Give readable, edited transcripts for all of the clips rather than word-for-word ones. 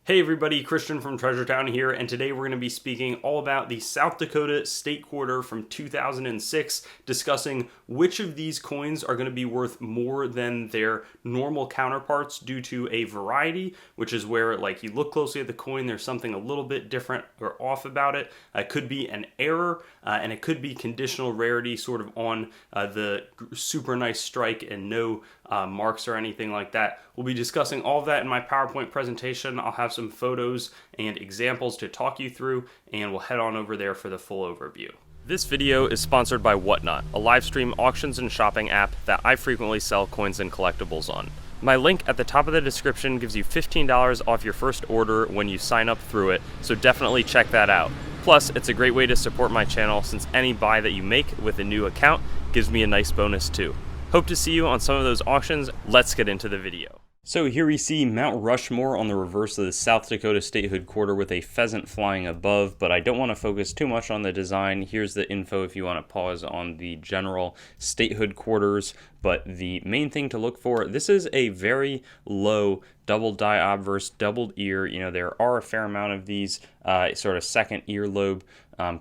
Hey everybody, Christian from Treasure Town here, and today we're going to be speaking all about the South Dakota State Quarter from 2006, discussing which of these coins are going to be worth more than their normal counterparts due to a variety, which is where, like, you look closely at the coin, there's something a little bit different or off about it. It could be an error, and it could be conditional rarity, sort of on the super nice strike and no marks or anything like that. We'll be discussing all of that in my PowerPoint presentation. I'll have some photos and examples to talk you through, and we'll head on over there for the full overview. This video is sponsored by Whatnot, a live stream auctions and shopping app that I frequently sell coins and collectibles on. My link at the top of the description gives you $15 off your first order when you sign up through it, so definitely check that out. Plus, it's a great way to support my channel since any buy that you make with a new account gives me a nice bonus too. Hope to see you on some of those auctions. Let's get into the video. So here we see Mount Rushmore on the reverse of the South Dakota statehood quarter with a pheasant flying above, but I don't want to focus too much on the design. Here's the info if you want to pause on the general statehood quarters, but the main thing to look for, this is a very low double die obverse, doubled ear. You know, there are a fair amount of these sort of second earlobe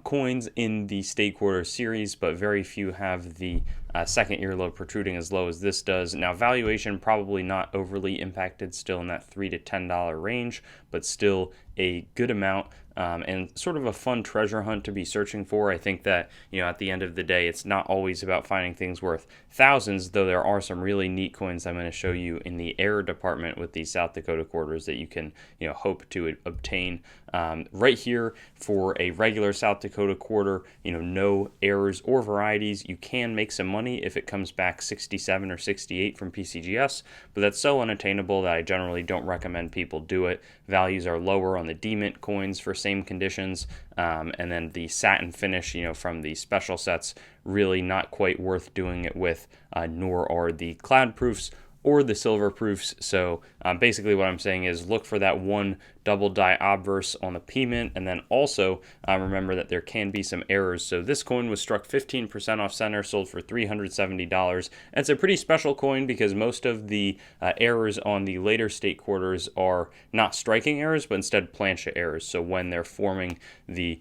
coins in the state quarter series, but very few have the second earlobe protruding as low as this does. Now, valuation probably not overly impacted, still in that $3 to $10 range, but still a good amount. And sort of a fun treasure hunt to be searching for. I think that, you know, at the end of the day, it's not always about finding things worth thousands, though there are some really neat coins I'm going to show you in the error department with the South Dakota quarters that you can, you know, hope to obtain. Right here for a regular South Dakota quarter, you know, no errors or varieties. You can make some money if it comes back 67 or 68 from PCGS, but that's so unattainable that I generally don't recommend people do it. Values are lower on the D-Mint coins for same conditions, and then the satin finish, you know, from the special sets, really not quite worth doing it with, nor are the cloud proofs or the silver proofs. So basically what I'm saying is look for that one double die obverse on the P-Mint, and then also remember that there can be some errors. So this coin was struck 15% off center, sold for $370. And it's a pretty special coin because most of the errors on the later state quarters are not striking errors, but instead planchet errors. So when they're forming the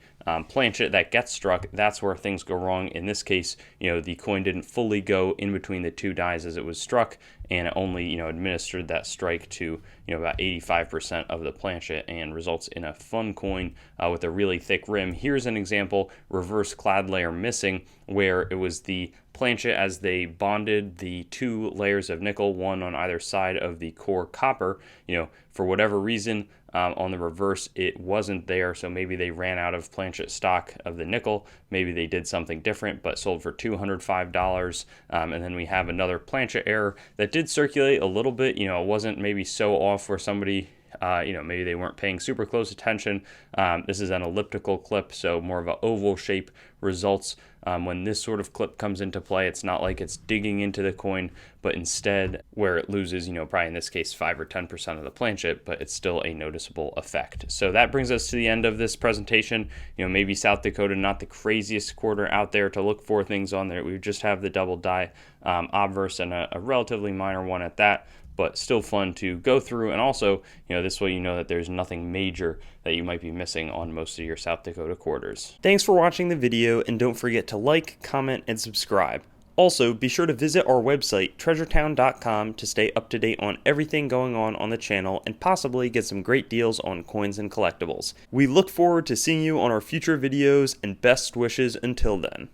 planchet that gets struck, that's where things go wrong. In this case, you know, the coin didn't fully go in between the two dies as it was struck, and it only, you know, administered that strike to, you know, about 85% of the planchet, and results in a fun coin with a really thick rim. Here's an example, reverse clad layer missing, where it was the planchet as they bonded the two layers of nickel, one on either side of the core copper. You know, for whatever reason, on the reverse it wasn't there, so maybe they ran out of planchet stock of the nickel, maybe they did something different, but sold for $205. And then we have another planchet error that did circulate a little bit. You know, it wasn't maybe so off where somebody you know, maybe they weren't paying super close attention. This is an elliptical clip, so more of an oval shape results. When this sort of clip comes into play, it's not like it's digging into the coin, but instead where it loses, you know, probably in this case 5 or 10% of the planchet, but it's still a noticeable effect. So that brings us to the end of this presentation. You know, maybe South Dakota, not the craziest quarter out there to look for things on there. We just have the double die obverse and a relatively minor one at that, but still fun to go through. And also, you know, this way you know that there's nothing major that you might be missing on most of your South Dakota quarters. Thanks for watching the video, and don't forget to like, comment, and subscribe. Also, be sure to visit our website, treasuretown.com, to stay up to date on everything going on the channel and possibly get some great deals on coins and collectibles. We look forward to seeing you on our future videos, and best wishes until then.